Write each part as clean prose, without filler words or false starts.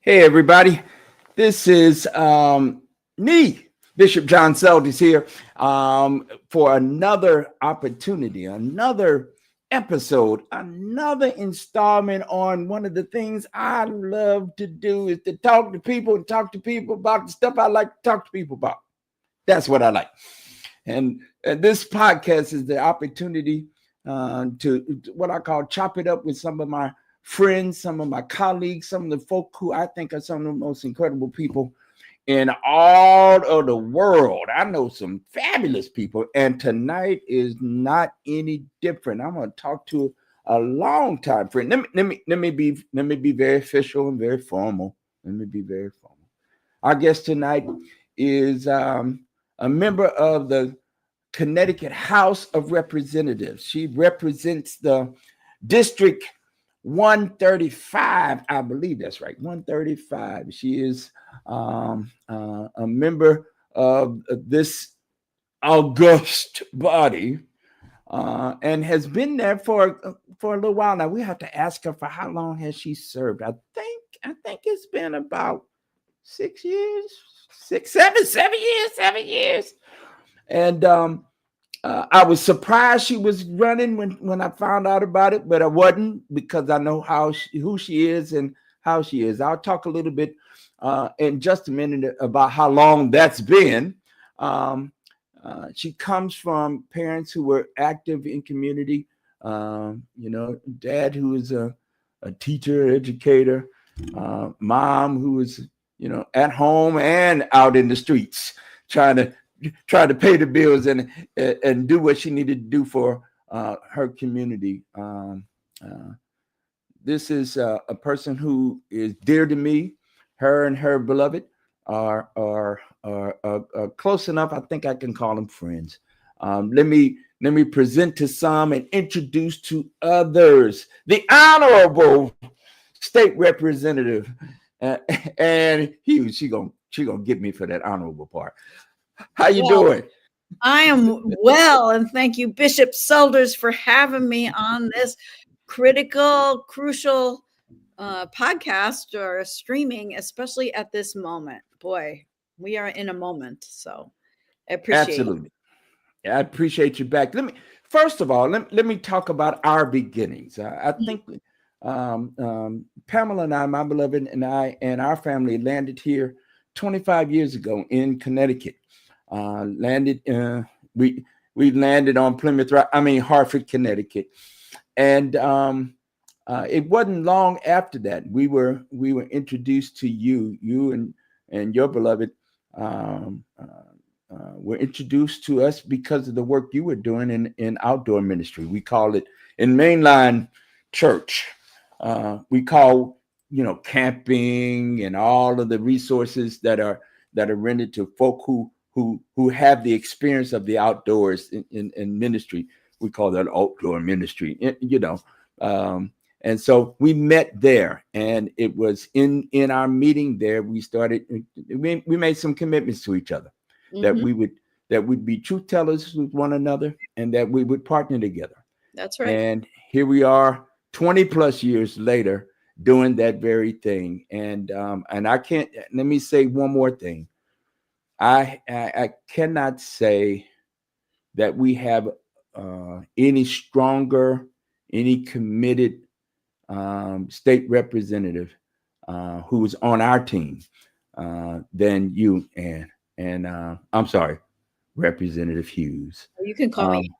Hey, everybody. This is me, Bishop John Seldes here for another opportunity, another episode, another installment on one of the things I love to do is to talk to people and talk to people about the stuff I like to talk to people about. That's what I like. And this podcast is the opportunity to what I call chop it up with some of my friends, some of my colleagues, some of the folk who I think are some of the most incredible people in all of the world. I know some fabulous people, and tonight is not any different. I'm going to talk to a longtime friend. Let me be very official and very formal. Let me be very formal. Our guest tonight is a member of the Connecticut House of Representatives. She represents the District 135, I believe that's right, 135. She is a member of this august body and has been there for a little while now. We have to ask her for how long has she served. I think it's been about 6 years, 7 years. And I was surprised she was running when I found out about it, but I wasn't because I know who she is and how she is. I'll talk a little bit in just a minute about how long that's been. She comes from parents who were active in community. Dad who is a teacher, educator, mom who is at home and out in the streets trying to pay the bills and do what she needed to do for her community. This is a person who is dear to me. Her and her beloved are close enough. I think I can call them friends. Let me present to some and introduce to others the Honorable State Representative and Hughes. She gonna get me for that honorable part. How you doing? I am well, and thank you, Bishop Seldes, for having me on this crucial podcast or streaming, especially at this moment. Boy, we are in a moment, so I appreciate Absolutely. I appreciate you back. First of all, let me talk about our beginnings. I think Pamela and I, my beloved, and I and our family landed here 25 years ago in Connecticut. We landed on Hartford, Connecticut, and it wasn't long after that we were introduced to you and your beloved were introduced to us because of the work you were doing in outdoor ministry. We call it in mainline church. We call camping and all of the resources that are rendered to folk who have the experience of the outdoors in ministry. We call that outdoor ministry, and so we met there, and it was in our meeting there we made some commitments to each other that we'd be truth tellers with one another and that we would partner together. That's right. And here we are 20 plus years later doing that very thing. And I can't, let me say one more thing. I cannot say that we have any stronger, any committed state representative who's on our team than you, and I'm sorry, Representative Hughes. You can call me.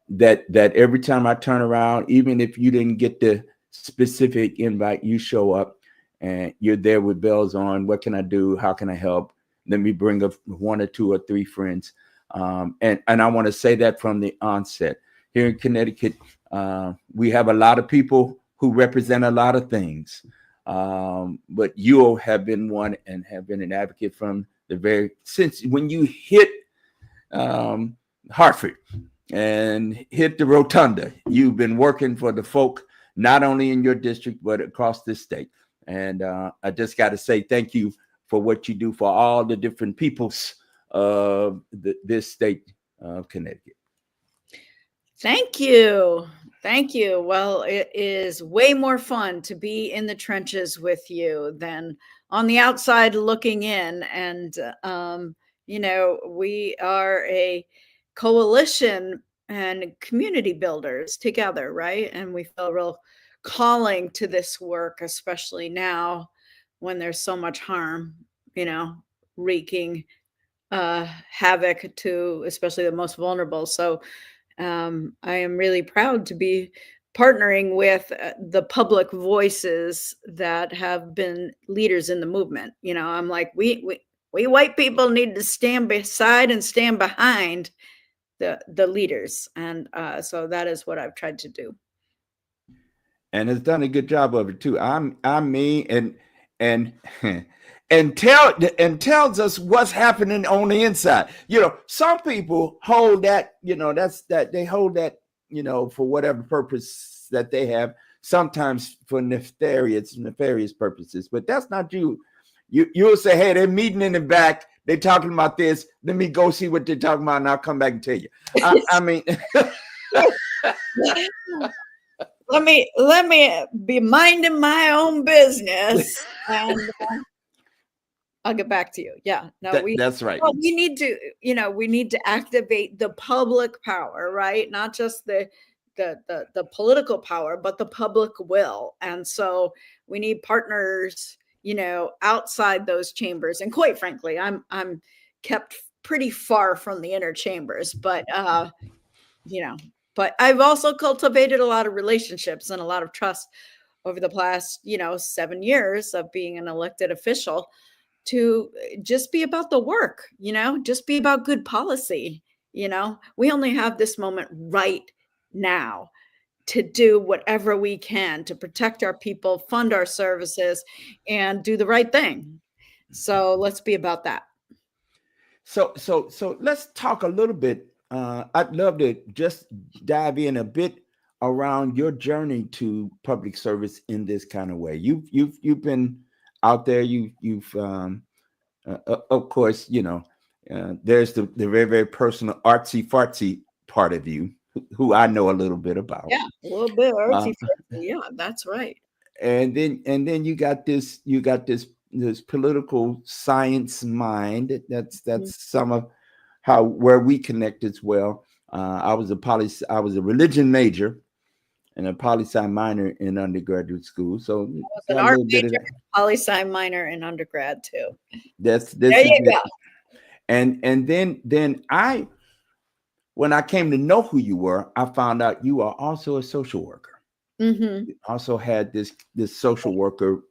That every time I turn around, even if you didn't get the specific invite, you show up and you're there with bells on. What can I do? How can I help? Let me bring up one or two or three friends. And I want to say that from the onset. Here in Connecticut, we have a lot of people who represent a lot of things. But you have been one and have been an advocate since when you hit Hartford and hit the rotunda. You've been working for the folk, not only in your district, but across this state. And I just got to say thank you for what you do for all the different peoples of this state of Connecticut. Thank you. Thank you. Well, it is way more fun to be in the trenches with you than on the outside looking in. And, we are a coalition and community builders together, right? And we feel a real calling to this work, especially now when there's so much harm, you know, wreaking havoc to especially the most vulnerable. So, I am really proud to be partnering with the public voices that have been leaders in the movement. I'm like, we white people need to stand beside and stand behind the leaders, and so that is what I've tried to do. And has done a good job of it too. I'm me and and tells us what's happening on the inside. Some people hold that, that's that they hold that, for whatever purpose that they have, sometimes for nefarious purposes. But that's not you. You'll say, hey, they're meeting in the back, they're talking about this. Let me go see what they're talking about, and I'll come back and tell you. I mean let me be minding my own business, and I'll get back to you. Yeah, no, that's right. well, we need to activate the public power, right? Not just the political power, but the public will. And so we need partners, outside those chambers. And quite frankly, I'm kept pretty far from the inner chambers, you know, but I've also cultivated a lot of relationships and a lot of trust over the past, 7 years of being an elected official to just be about the work, just be about good policy. We only have this moment right now to do whatever we can to protect our people, fund our services, and do the right thing. So let's be about that. So let's talk a little bit. I'd love to just dive in a bit around your journey to public service in this kind of way. You've been out there. You've of course, there's the very, very personal artsy fartsy part of you, who I know a little bit about. Yeah, a little bit Uh, artsy. Yeah, that's right. and then you got this political science mind. That's some of how where we connect as well. I was a religion major and a poli sci minor in undergraduate school, so I was an got a art little bit of major, that. poli sci minor in undergrad too. This There is you it. go. And then I when I came to know who you were, I found out you are also a social worker. Hmm. Also had this social worker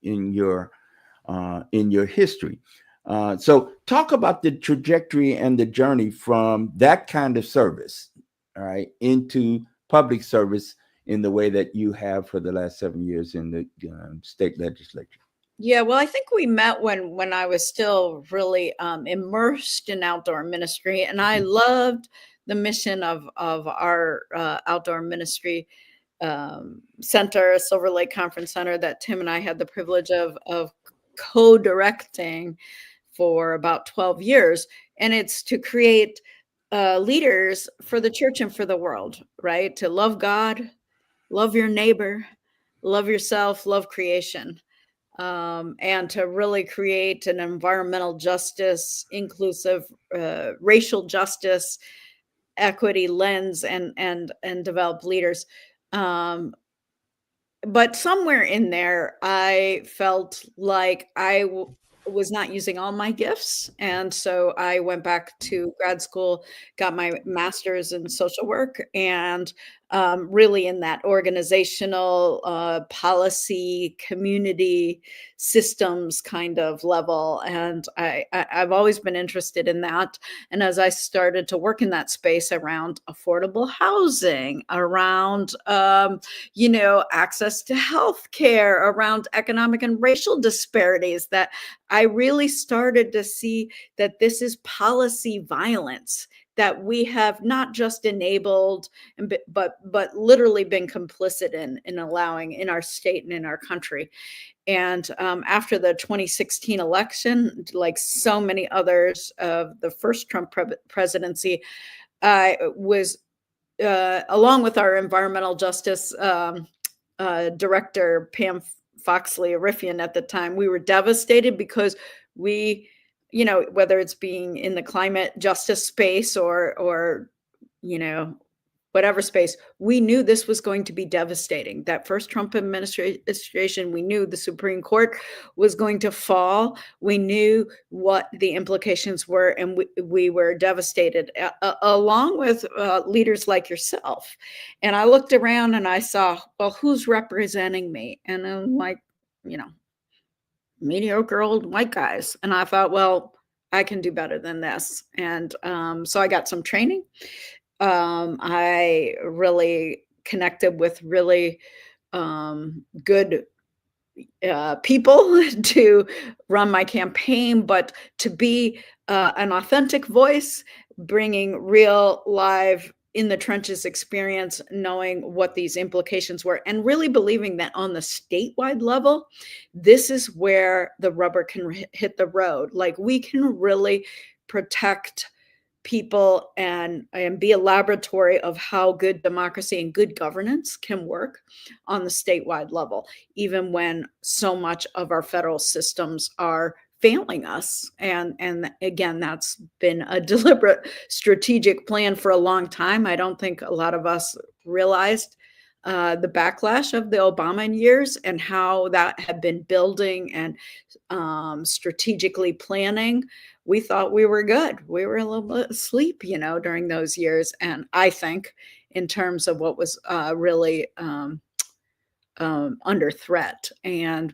in your history. So talk about the trajectory and the journey from that kind of service, all right, into public service in the way that you have for the last 7 years in the state legislature. Yeah, well, I think we met when I was still really immersed in outdoor ministry, and I loved the mission of our outdoor ministry center, Silver Lake Conference Center, that Tim and I had the privilege of co-directing for about 12 years, and it's to create leaders for the church and for the world, right? To love God, love your neighbor, love yourself, love creation, and to really create an environmental justice, inclusive, racial justice, equity lens, and develop leaders. Um, but somewhere in there, I felt like was not using all my gifts, and so I went back to grad school, got my master's in social work, and really in that organizational, policy, community systems kind of level. And I've always been interested in that. And as I started to work in that space around affordable housing, around access to health care, around economic and racial disparities, that I really started to see that this is policy violence that we have not just enabled but literally been complicit in allowing in our state and in our country. And after the 2016 election, like so many others of the first Trump presidency, I was along with our environmental justice director, Pam Foxley Arifian at the time, we were devastated because we, whether it's being in the climate justice space or, you know, whatever space, we knew this was going to be devastating. That first Trump administration, we knew the Supreme Court was going to fall. We knew what the implications were, and we were devastated, along with leaders like yourself. And I looked around and I saw, well, who's representing me? And I'm like, mediocre old white guys. And I thought, well, I can do better than this. And so I got some training. I really connected with really good people to run my campaign, but to be an authentic voice, bringing real live in the trenches experience, knowing what these implications were, and really believing that on the statewide level, this is where the rubber can hit the road. Like, we can really protect people and be a laboratory of how good democracy and good governance can work on the statewide level, even when so much of our federal systems are failing us. And again, that's been a deliberate strategic plan for a long time. I don't think a lot of us realized the backlash of the Obama years and how that had been building and strategically planning. We thought we were good. We were a little bit asleep, during those years. And I think in terms of what was really under threat. And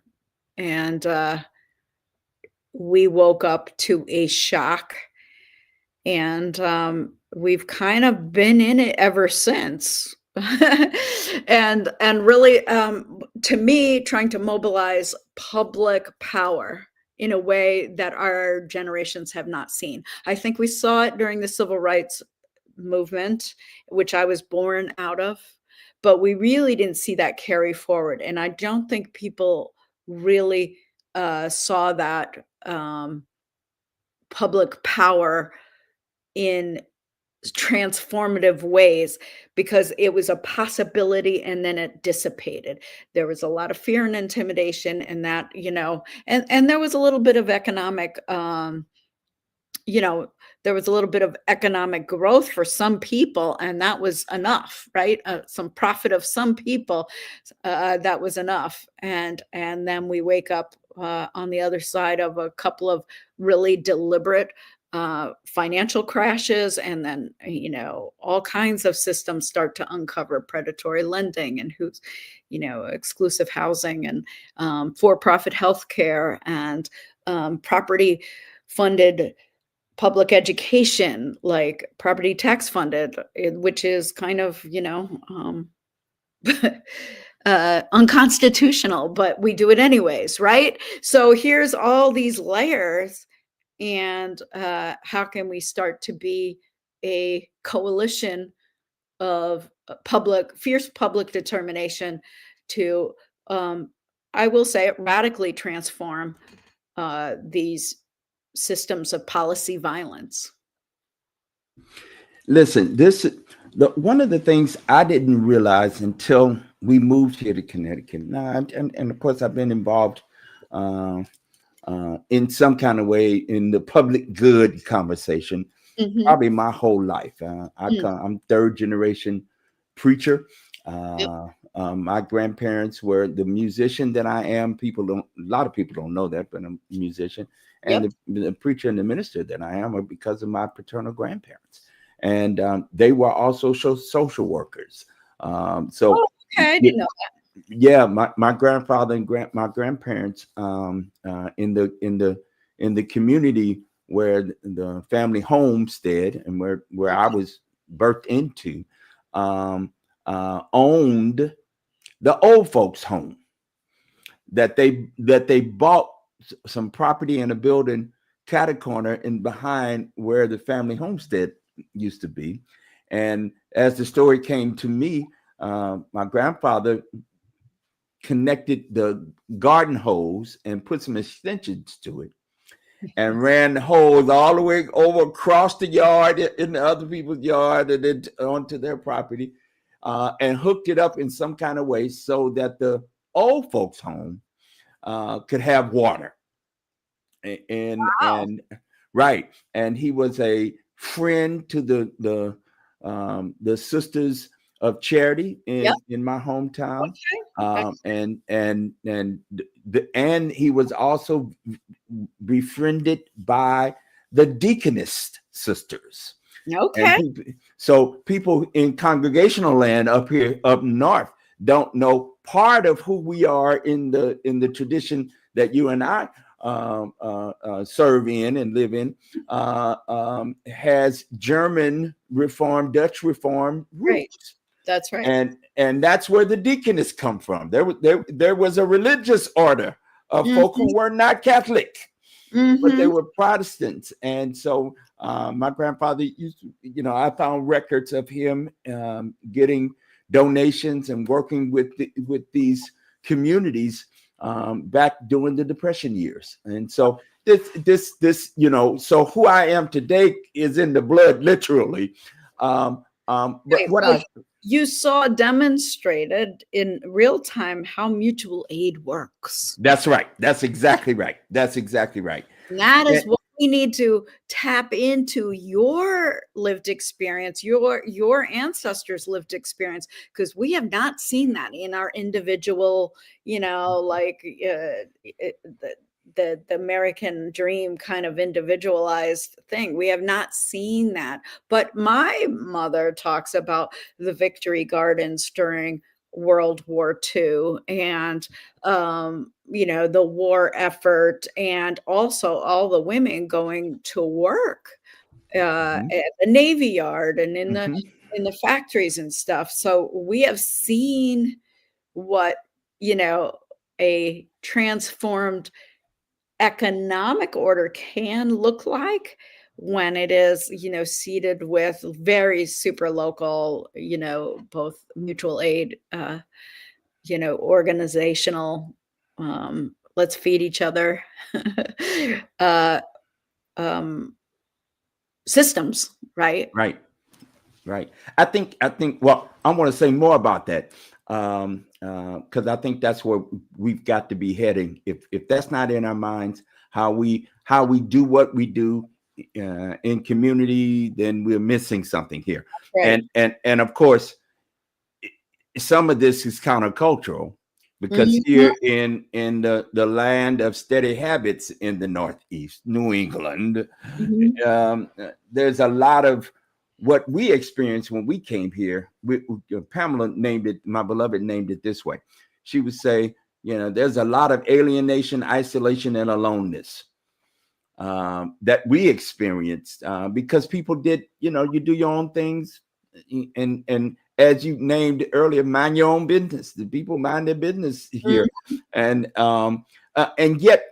we woke up to a shock. And we've kind of been in it ever since. and really, to me, trying to mobilize public power in a way that our generations have not seen. I think we saw it during the civil rights movement, which I was born out of, but we really didn't see that carry forward. And I don't think people really saw that public power in transformative ways, because it was a possibility and then it dissipated. There was a lot of fear and intimidation, and that, and there was a little bit of economic, there was a little bit of economic growth for some people, and that was enough, right? Some profit of some people, that was enough. And then we wake up on the other side of a couple of really deliberate financial crashes, and then all kinds of systems start to uncover predatory lending and who's exclusive housing and for-profit healthcare and property funded public education, like property tax funded, which is kind of unconstitutional, but we do it anyways, right? So here's all these layers. And how can we start to be a coalition of fierce public determination to, I will say it, radically transform these systems of policy violence? Listen, one of the things I didn't realize until we moved here to Connecticut. Now, and of course, I've been involved in some kind of way in the public good conversation, probably my whole life. I'm third generation preacher. My grandparents were the musician that I am. A lot of people don't know that, but I'm a musician. And the preacher and the minister that I am are because of my paternal grandparents. And they were also social workers. So okay, I didn't know that. Yeah, my grandfather and my grandparents in the community where the family homestead and where I was birthed into owned the old folks' home that they bought some property in a building catty corner and behind where the family homestead used to be. And as the story came to me, my grandfather connected the garden hose and put some extensions to it. and ran holes all the way over across the yard in the other people's yard and then onto their property, and hooked it up in some kind of way so that the old folks' home could have water. Wow. And right, and he was a friend to the Sisters of Charity Yep. in my hometown, Okay. and he was also befriended by the Deaconess sisters. And Okay. so people in congregational land up here up north don't know part of who we are in the tradition that you and I serve in and live in, has German Reform, Dutch Reform Right. roots, That's right. and that's where the deaconess come from. There was a religious order of folk Mm-hmm. who were not Catholic, but they Mm-hmm. were Protestants. And so my grandfather used to, I found records of him getting donations and working with these communities back during the Depression years. And so so who I am today is in the blood, literally. But Right. what Well, I you saw demonstrated in real time how mutual aid works. That's right. That's exactly right. That's exactly right. And that is And- what we need to tap into, your lived experience, your ancestors' lived experience, because we have not seen that in our individual, like the American dream kind of individualized thing. We have not seen that. But my mother talks about the Victory Gardens during World War II, and the war effort, and also all the women going to work Mhm, at the Navy Yard and in the mhm. factories and stuff. So we have seen what, a transformed economic order can look like when it is, seated with very super local, both mutual aid, organizational, let's feed each other, uh, um, systems, right? Right. Right. I think well, I want to say more about that. Because I think that's where we've got to be heading. If that's not in our minds, how we do what we do in community, then we're missing something here. Right. And of course, some of this is countercultural because Mhm, here in the land of steady habits in the Northeast, New England, mhm. there's a lot of what we experienced when we came here. Pamela named it, my beloved named it this way. She would say, there's a lot of alienation, isolation, and aloneness that we experienced because people did, you do your own things, and as you named earlier, mind your own business. The people mind their business here, and yet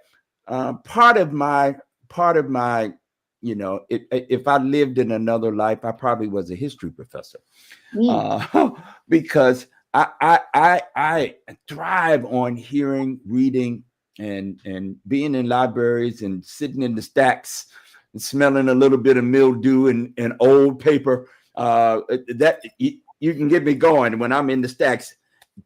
part of my if I lived in another life, I probably was a history professor Mm. because I thrive on hearing, reading, and being in libraries and sitting in the stacks and smelling a little bit of mildew and old paper. That you can get me going when I'm in the stacks,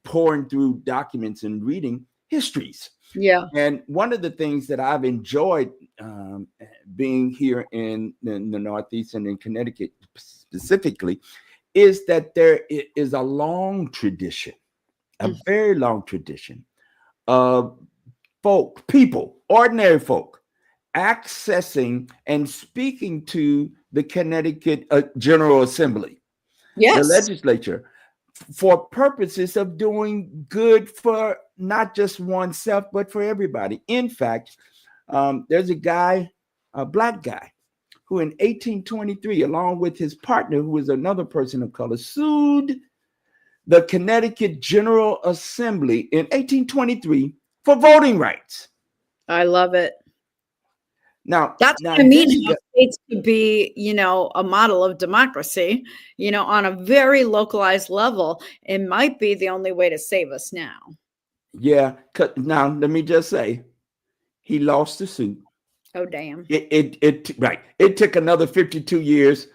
pouring through documents and reading histories. Yeah. And one of the things that I've enjoyed being here in the Northeast and in Connecticut specifically is that there is a long tradition, a Mm. very long tradition of people, ordinary folk, accessing and speaking to the Connecticut General Assembly, the Yes. legislature, for purposes of doing good for not just oneself, but for everybody. In fact, there's a guy, a black guy, who in 1823, along with his partner, who was another person of color, sued the Connecticut General Assembly in 1823 for voting rights. I love it. Now, That's now what I mean, this how states could be, a model of democracy, on a very localized level. It might be the only way to save us now. yeah. Now let me just say, he lost the suit, Oh, damn. Right. It took another 52 years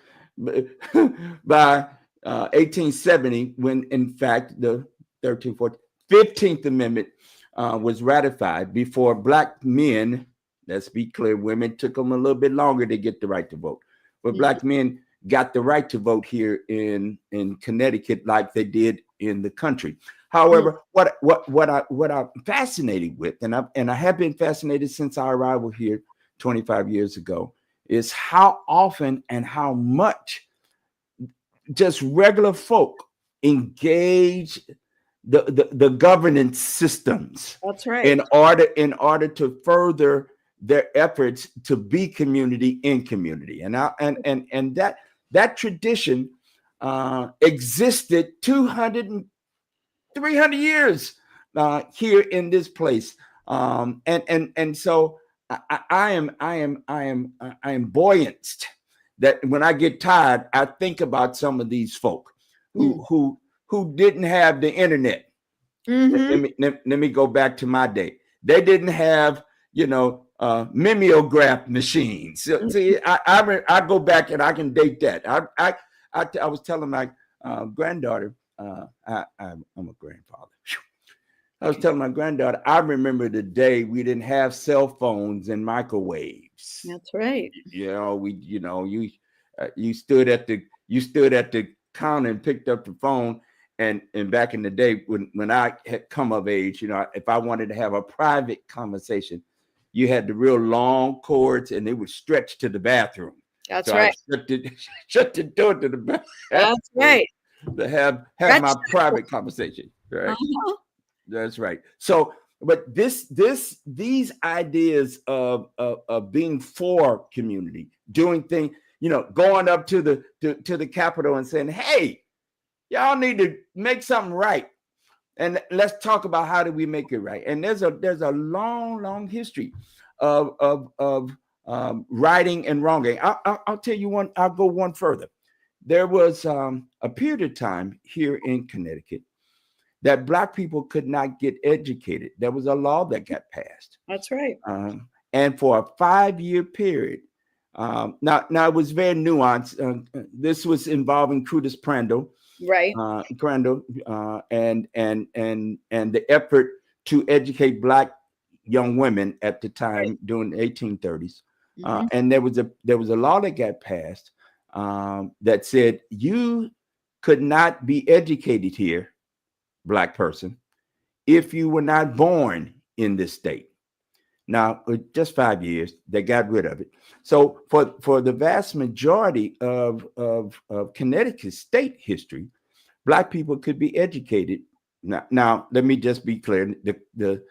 by 1870 when, in fact, the 13th, 14th, 15th Amendment was ratified before black men, let's be clear, women took them a little bit longer to get the right to vote. But black men got the right to vote here in Connecticut like they did in the country. However, what I'm fascinated with, and I have been fascinated since our arrival here 25 years ago, is how often and how much just regular folk engage the governance systems. That's right. In order to further their efforts to be community in community. And that tradition existed 200 and 300 years here in this place. And so I am buoyant that when I get tired, I think about some of these folk who didn't have the internet. Let me go back to my day. They didn't have, mimeograph machines. See, I go back and I can date that. I was telling my granddaughter, I'm a grandfather. I was telling my granddaughter, I remember the day we didn't have cell phones and microwaves. That's right. You stood at the counter and picked up the phone. And back in the day when I had come of age, if I wanted to have a private conversation, you had the real long cords and they would stretch to the bathroom. That's right. I shut the door to the bathroom. That's right. To have my private conversation. Right. That's right. So, but these ideas of being for community, doing things, going up to the Capitol and saying, "Hey, y'all need to make something right, and let's talk about how do we make it right." And there's a long history of righting and wronging. I'll tell you one. I'll go one further. There was a period of time here in Connecticut that Black people could not get educated. There was a law that got passed. That's right. And for a 5-year period, now it was very nuanced. This was involving Crudis Crandall, right? And the effort to educate Black young women at the time during the 1830s. And there was a law that got passed that said you could not be educated here, Black person, if you were not born in this state. Now, just 5 years, they got rid of it. So for the vast majority of Connecticut state history, Black people could be educated. Now let me just be clear. The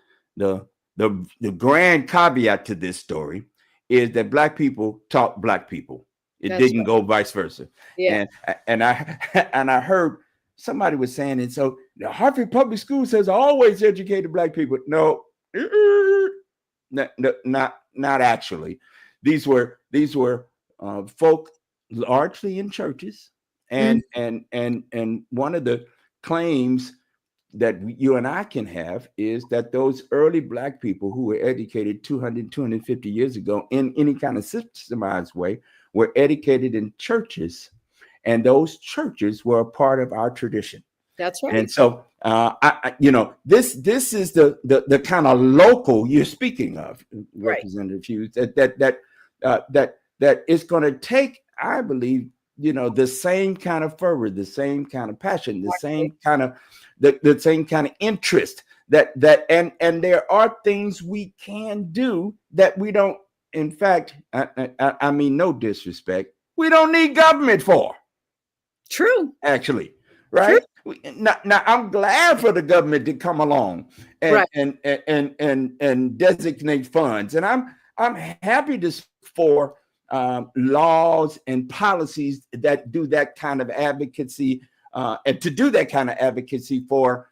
grand caveat to this story is that Black people taught Black people. It didn't go vice versa. Yeah. And I heard somebody was saying, and so the Hartford Public Schools has always educated Black people. No, not actually. These were folk largely in churches, and one of the claims that you and I can have is that those early Black people who were educated 250 years ago in any kind of systemized way were educated in churches, and those churches were a part of our tradition. That's right. And so, this is the kind of local you're speaking of, Representative Hughes. That it's going to take, I believe, the same kind of fervor, the same kind of passion, the same kind of interest. And there are things we can do that we don't. In fact, I mean, no disrespect, we don't need government for. True. Actually, right? True. Now, I'm glad for the government to come along and designate funds, and I'm happy for laws and policies that do that kind of advocacy, and to do that kind of advocacy for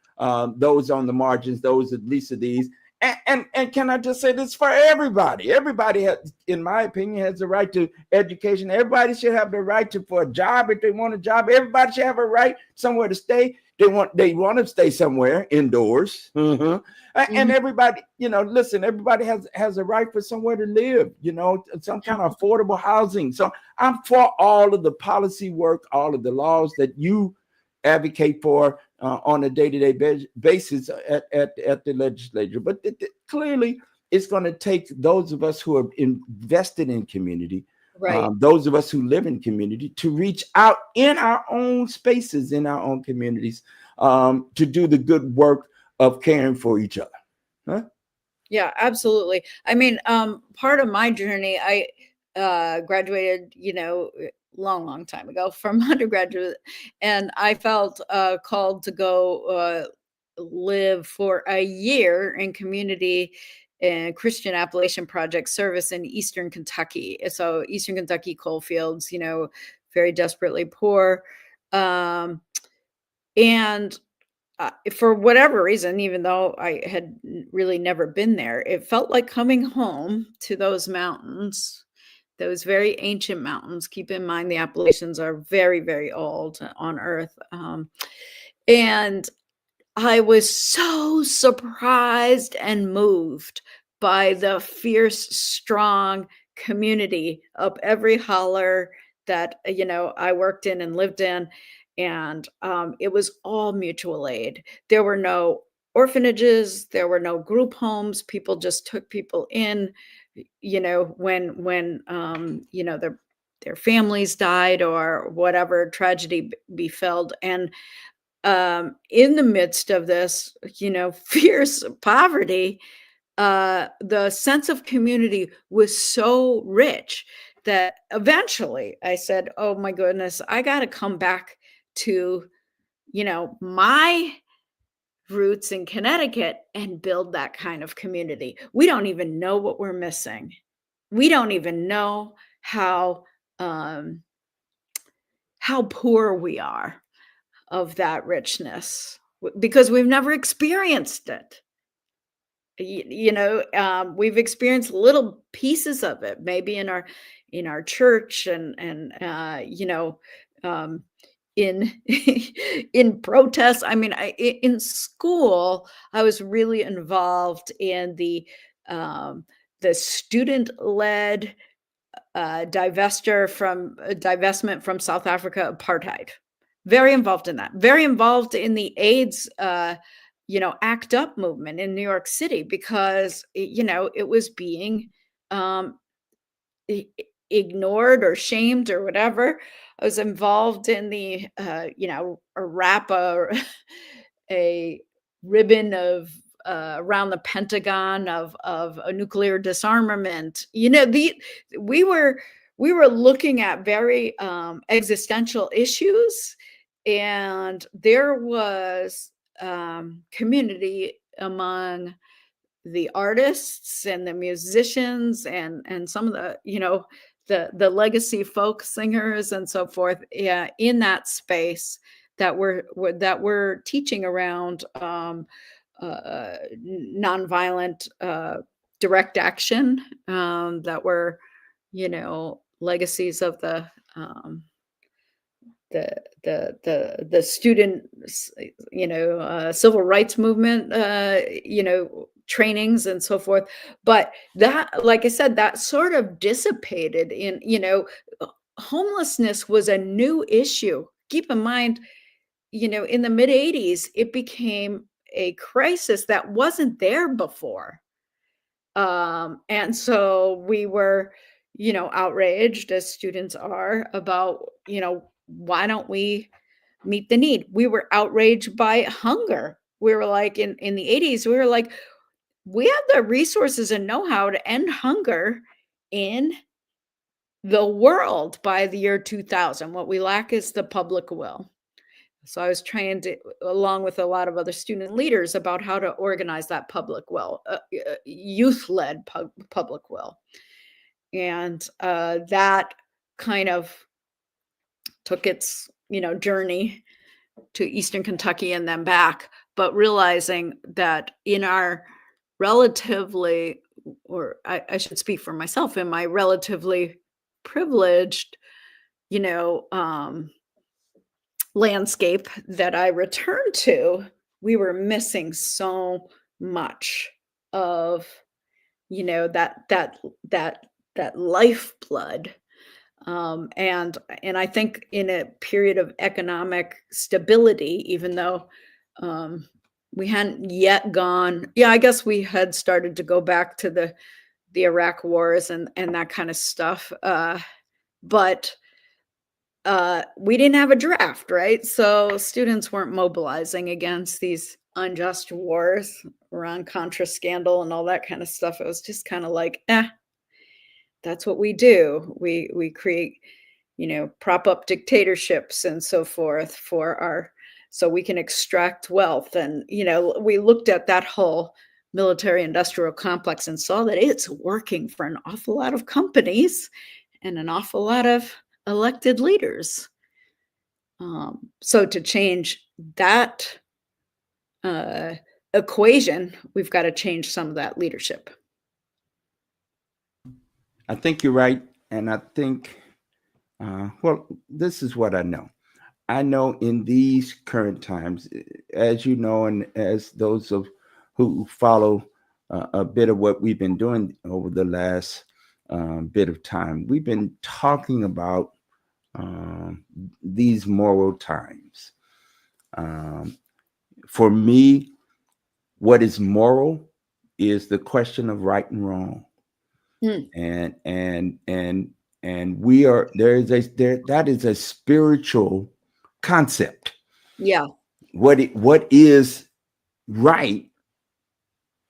those on the margins, those at least of these. And can I just say this for everybody? Everybody has, in my opinion, has the right to education. Everybody should have the right for a job if they want a job. Everybody should have a right somewhere to stay. They want to stay somewhere indoors. And Mhm. everybody, listen, everybody has a right for somewhere to live, some kind of affordable housing. So I'm for all of the policy work, all of the laws that you advocate for on a day-to-day basis at the legislature. But clearly, it's going to take those of us who are invested in community, Right. those of us who live in community, to reach out in our own spaces, in our own communities, to do the good work of caring for each other. Huh? Yeah, absolutely. I mean, part of my journey, I graduated, long time ago from undergraduate, and I felt called to go live for a year in community and Christian Appalachian Project service in Eastern Kentucky. So Eastern Kentucky coal fields, very desperately poor. Um, and for whatever reason, even though I had really never been there, it felt like coming home to those mountains, those very ancient mountains. Keep in mind, the Appalachians are very, very old on Earth. And I was so surprised and moved by the fierce, strong community up every holler that, I worked in and lived in. And it was all mutual aid. There were no orphanages, there were no group homes. People just took people in, when their families died or whatever tragedy befell. And in the midst of this, fierce poverty, the sense of community was so rich that eventually I said, "Oh my goodness, I got to come back to, my roots in Connecticut and build that kind of community." We don't even know what we're missing. We don't even know um, how poor we are of that richness because we've never experienced it. We've experienced little pieces of it, maybe in our church and um, in in protests. I mean, in school, I was really involved in the student led divestment from South Africa apartheid. Very involved in that. Very involved in the AIDS, ACT UP movement in New York City because it was being um, ignored or shamed or whatever. I was involved in a wrap a ribbon of around the Pentagon of a nuclear disarmament. We were we were looking at very existential issues, and there was community among the artists and the musicians and some of the legacy folk singers and so forth, yeah, in that space that we're teaching around nonviolent direct action, that were legacies of um, the student civil rights movement, trainings and so forth. But that, like I said, that sort of dissipated in homelessness was a new issue. Keep in mind, in the mid 80s it became a crisis that wasn't there before. And so we were, outraged, as students are, about, why don't we meet the need? We were outraged by hunger. We were like, in the 80s, we were like, we have the resources and know-how to end hunger in the world by the year 2000. What we lack is the public will. So I was trying to, along with a lot of other student leaders, about how to organize that public will, youth-led public will. And that kind of took its, journey to Eastern Kentucky and then back, but realizing that in our relatively, or I should speak for myself, in my relatively privileged, you know, um, landscape that I returned to, we were missing so much of, that lifeblood. And I think in a period of economic stability, even though um, we hadn't yet gone, yeah, I guess we had started to go back to the Iraq wars and that kind of stuff. But we didn't have a draft, right? So students weren't mobilizing against these unjust wars around Contra scandal and all that kind of stuff. It was just kind of like, that's what we do. We create, prop up dictatorships and so forth so we can extract wealth. And, we looked at that whole military industrial complex and saw that it's working for an awful lot of companies and an awful lot of elected leaders. So to change that equation, we've got to change some of that leadership. I think you're right. And I think, well, this is what I know. I know in these current times, as you know, and as those of who follow a bit of what we've been doing over the last bit of time, we've been talking about these moral times. For me, what is moral is the question of right and wrong. And we are that is a spiritual concept. Yeah. What is right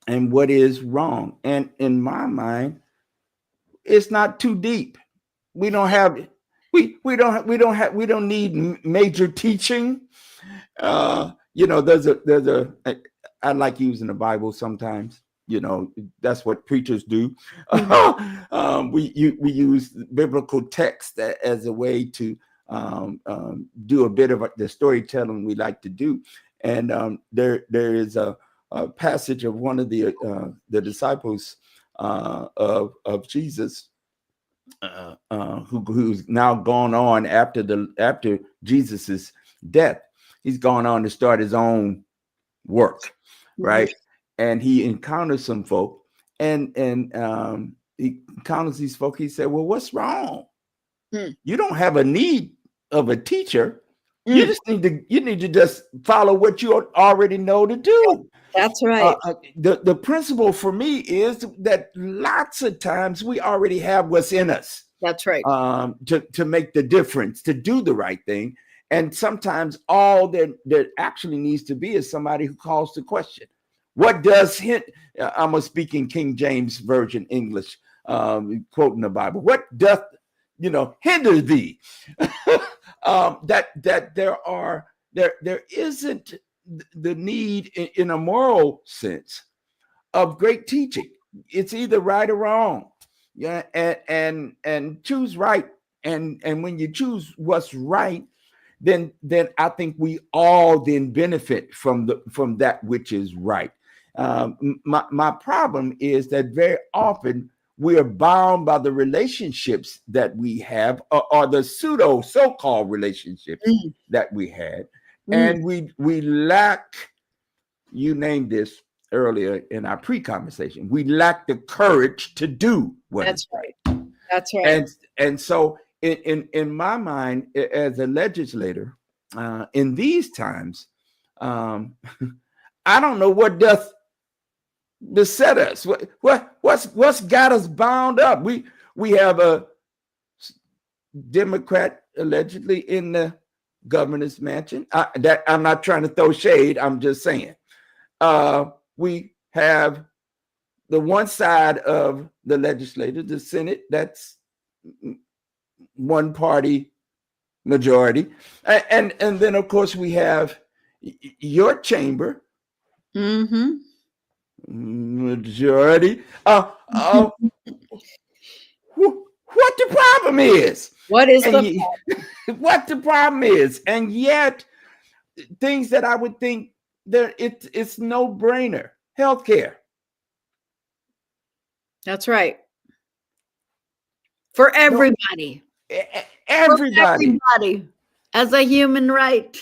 and what is wrong. And in my mind, it's not too deep. We don't have we don't need major teaching. There's a I like using the Bible sometimes. That's what preachers do. We use biblical text as a way to do a bit of the storytelling we like to do. And there is a passage of one of the disciples of Jesus, who's now gone on after Jesus's death. He's gone on to start his own work, right? And he encounters some folk, and he encounters these folk. He said, "Well, what's wrong? You don't have a need of a teacher. You just need to just follow what you already know to do." That's right. The principle for me is that lots of times we already have what's in us. That's right. To make the difference, to do the right thing. And sometimes all there actually needs to be is somebody who calls the question. What does I'm going to speak in King James Version English, quoting the Bible. What doth, hinder thee? That there isn't the need in a moral sense of great teaching. It's either right or wrong. Yeah, and choose right. And when you choose what's right, then I think we all then benefit from that which is right. My problem is that very often we are bound by the relationships that we have, or the so-called relationships that we had, and we lack. You named this earlier in our pre-conversation. We lack the courage to do what. That's right. That's right. And so in my mind, as a legislator, in these times, I don't know what doth beset us. What's got us bound up? We have a Democrat allegedly in the governor's mansion. That I'm not trying to throw shade. I'm just saying. We have the one side of the legislature, the Senate, that's one party majority. And then, of course, we have your chamber. Majority. What the problem is? What is what the problem is? And yet, things that I would think that it's no brainer. Healthcare. That's right. For everybody. Everybody. as a human right.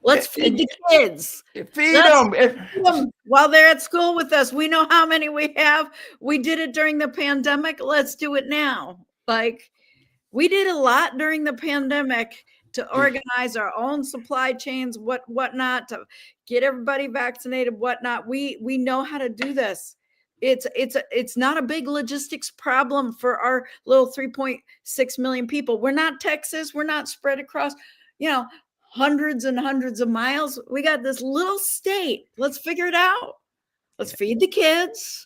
Let's feed the kids. Feed Let's them. feed them while they're at school with us. We know how many we have. We did it during the pandemic. Let's do it now. Like, we did a lot during the pandemic to organize our own supply chains, whatnot, to get everybody vaccinated, whatnot. We know how to do this. It's not a big logistics problem for our little 3.6 million people. We're not Texas. We're not spread across, hundreds and hundreds of miles. We got this little state. Let's figure it out. Let's feed the kids.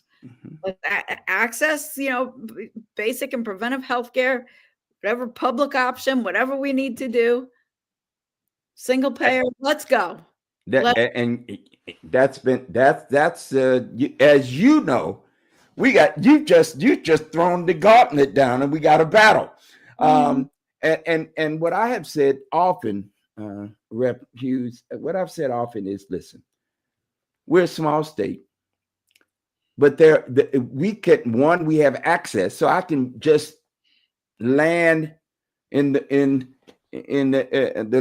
Let's access, basic and preventive health care, whatever public option, whatever we need to do. Single payer, let's go. And that's as you know, you just thrown the gauntlet down and we got a battle. And what I have said often, Rep Hughes, what I've said often is, listen, we're a small state, but we have access, so I can just land in the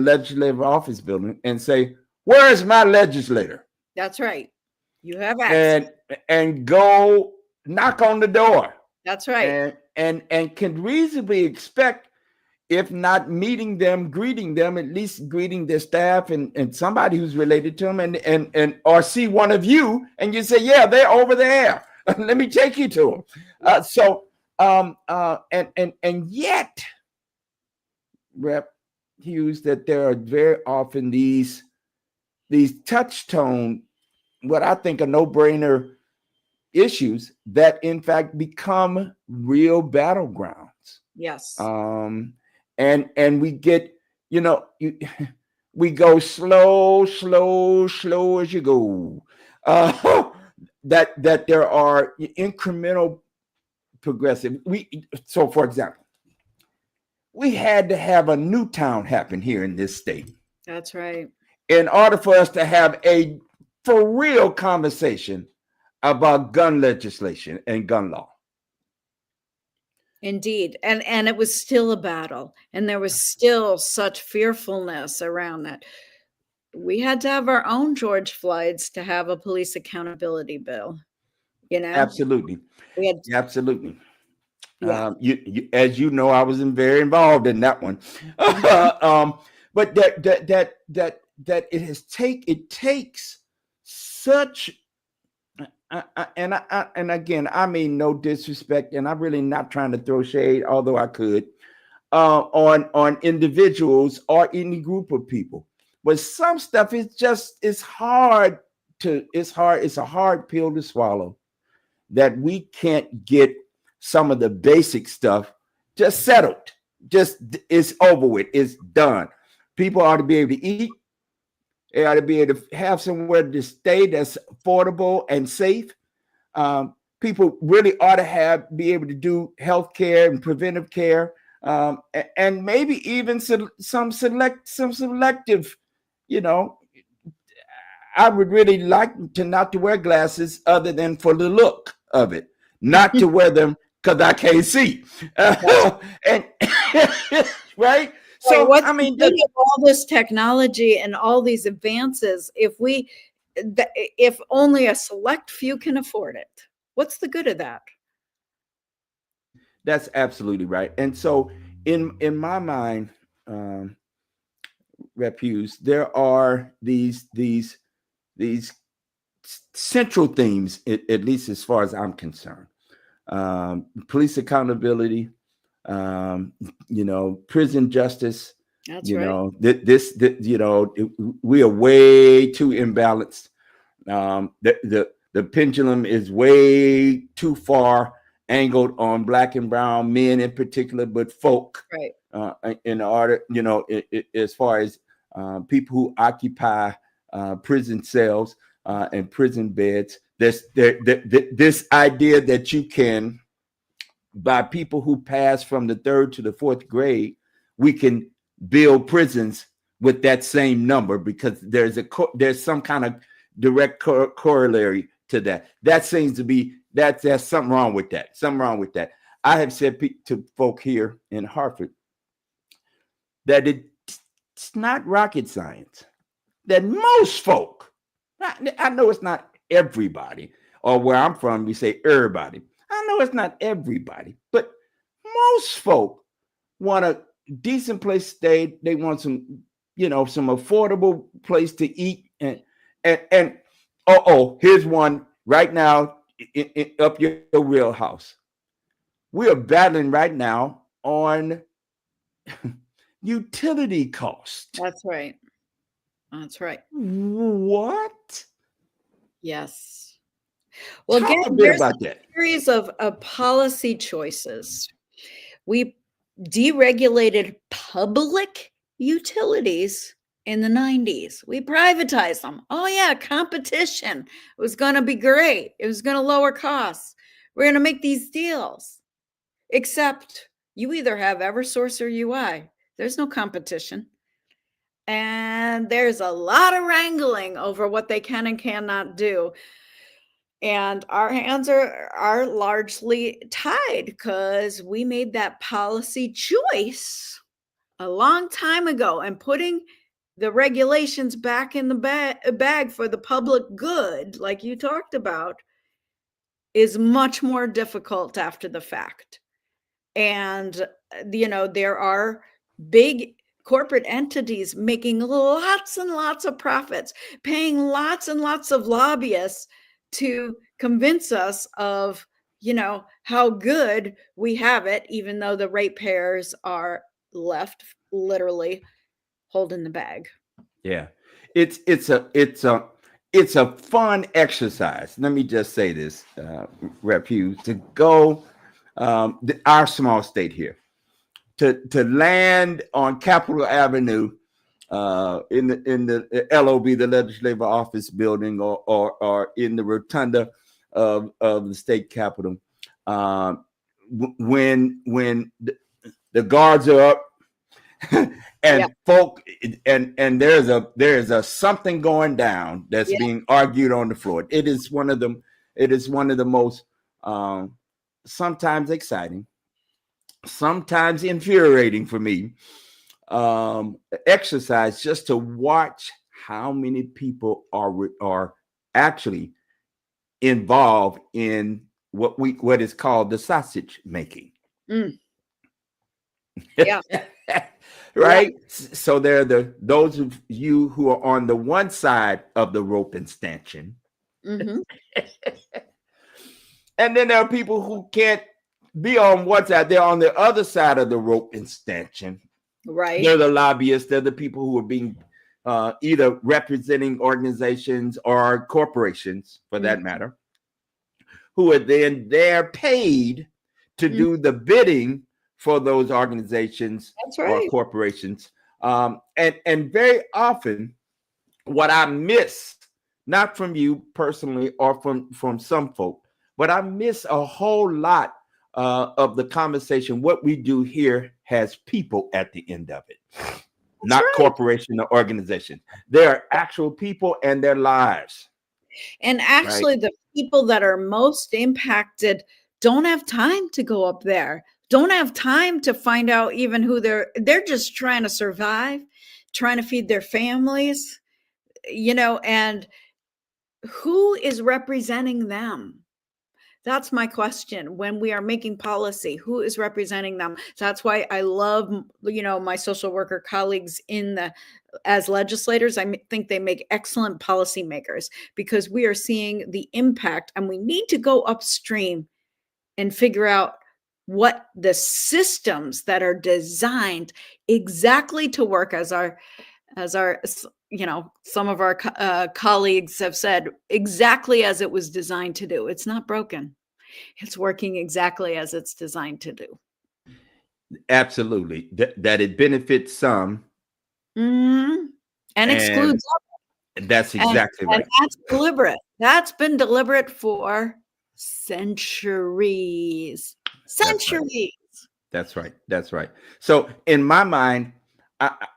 legislative office building and say, where is my legislator? That's right. You have access. And go knock on the door. That's right. And can reasonably expect, if not meeting them, greeting them, at least greeting their staff and somebody who's related to them, and or see one of you and you say, yeah, they're over there. Let me take you to them. And yet, Rep Hughes, that there are very often these touchstone, what I think are no-brainer issues that in fact become real battlegrounds. Yes. And we get, we go slow as you go. That there are incremental progressive. So for example, we had to have a new town happen here in this state. That's right. In order for us to have a for real conversation about gun legislation and gun law. Indeed. And it was still a battle. And there was still such fearfulness around that. We had to have our own George Floyds to have a police accountability bill. Absolutely. Absolutely. Yeah. You, as you know, I was very involved in that one. But that it takes such, and again, I mean no disrespect, and I'm really not trying to throw shade, although I could, on individuals or any group of people. But some stuff is just it's a hard pill to swallow, that we can't get some of the basic stuff just settled. Just it's over with. It's done. People ought to be able to eat. They ought to be able to have somewhere to stay that's affordable and safe. People really ought to be able to do health care and preventive care, and maybe even some selective. I would really like to not to wear glasses other than for the look of it, not to wear them because I can't see. And right. So what's I mean, the of all this technology and all these advances, if only a select few can afford it, what's the good of that? That's absolutely right. And so in my mind, Rep Hughes, there are these central themes, at least as far as I'm concerned. Police accountability, prison justice. That's right. We are way too imbalanced. The pendulum is way too far angled on Black and brown men in particular, but folk, right? In order, as far as people who occupy prison cells and prison beds, this idea that you can, by people who pass from the 3rd to the 4th grade, we can build prisons with that same number, because there's some kind of direct corollary to that. That seems to be there's something wrong with that. Something wrong with that. I have said to folk here in Hartford that It's not rocket science that most folk, I know it's not everybody, or where I'm from, we say everybody. I know it's not everybody, but most folk want a decent place to stay. They want some, some affordable place to eat. And here's one right now up your wheelhouse. We are battling right now on utility cost. That's right. That's right. What? Yes. Well, Talk again, a bit there's about a that. series of policy choices. We deregulated public utilities in the 90s. We privatized them. Oh, yeah, competition. It was going to be great. It was going to lower costs. We're going to make these deals. Except you either have Eversource or UI. There's no competition. And there's a lot of wrangling over what they can and cannot do. And our hands are largely tied because we made that policy choice a long time ago, and putting the regulations back in the bag for the public good, like you talked about, is much more difficult after the fact. And, there are big corporate entities making lots and lots of profits, paying lots and lots of lobbyists to convince us of, how good we have it, even though the ratepayers are left literally holding the bag. Yeah. It's a fun exercise. Let me just say this, Rep Hughes, to go our small state here, to land on Capitol Avenue in the LOB, the Legislative Office Building, or in the rotunda of the state capitol, when the guards are up and folk and there's a something going down that's being argued on the floor. It is one of the most sometimes exciting, sometimes infuriating for me exercise, just to watch how many people are actually involved in what is called the sausage making. Yeah. Right. Yeah. So there are those of you who are on the one side of the rope and stanchion. Mm-hmm. And then there are people who can't be on one side. They're on the other side of the rope and stanchion. Right. They're the lobbyists. They're the people who are being either representing organizations or corporations, for that matter, who are then paid to do the bidding for those organizations or corporations. And very often, what I miss, not from you personally or from some folk, but I miss a whole lot of the conversation. What we do here has people at the end of it, not corporation or organization. There are actual people and their lives. And actually, the people that are most impacted don't have time to go up there, don't have time to find out even who they're just trying to survive, trying to feed their families, and who is representing them? That's my question. When we are making policy, who is representing them? That's why I love, my social worker colleagues as legislators. I think they make excellent policymakers, because we are seeing the impact, and we need to go upstream and figure out what the systems that are designed exactly to work as our some of our colleagues have said, exactly as it was designed to do. It's not broken. It's working exactly as it's designed to do. Absolutely. That it benefits some. Mm-hmm. And excludes others. That's exactly right. And that's deliberate. That's been deliberate for centuries. Centuries. That's right. That's right. So in my mind,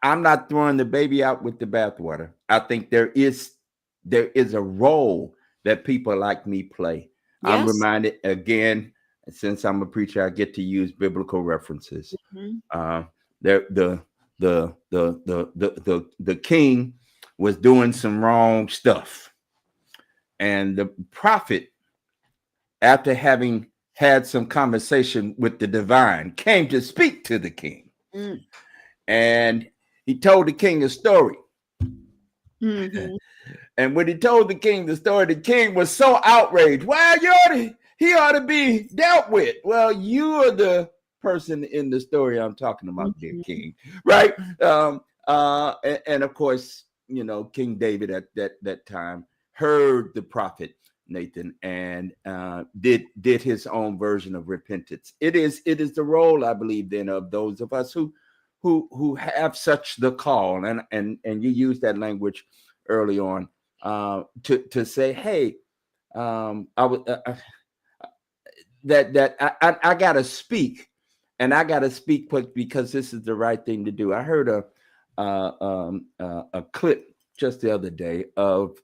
I'm not throwing the baby out with the bathwater. I think there is a role that people like me play. Yes. I'm reminded again, since I'm a preacher, I get to use biblical references. Mm-hmm. The the king was doing some wrong stuff, and the prophet, after having had some conversation with the divine, came to speak to the king. Mm. And he told the king a story. Mm-hmm. And when he told the king the story, the king was so outraged. Well, he ought to be dealt with. Well, you are the person in the story I'm talking about, dear Mm-hmm. king, right? And of course, King David at that time heard the prophet Nathan and did his own version of repentance. It is the role, I believe, then, of those of us who have such the call, and you use that language early on, to say, hey, I was I gotta speak, and I gotta speak because this is the right thing to do. I heard a clip just the other day of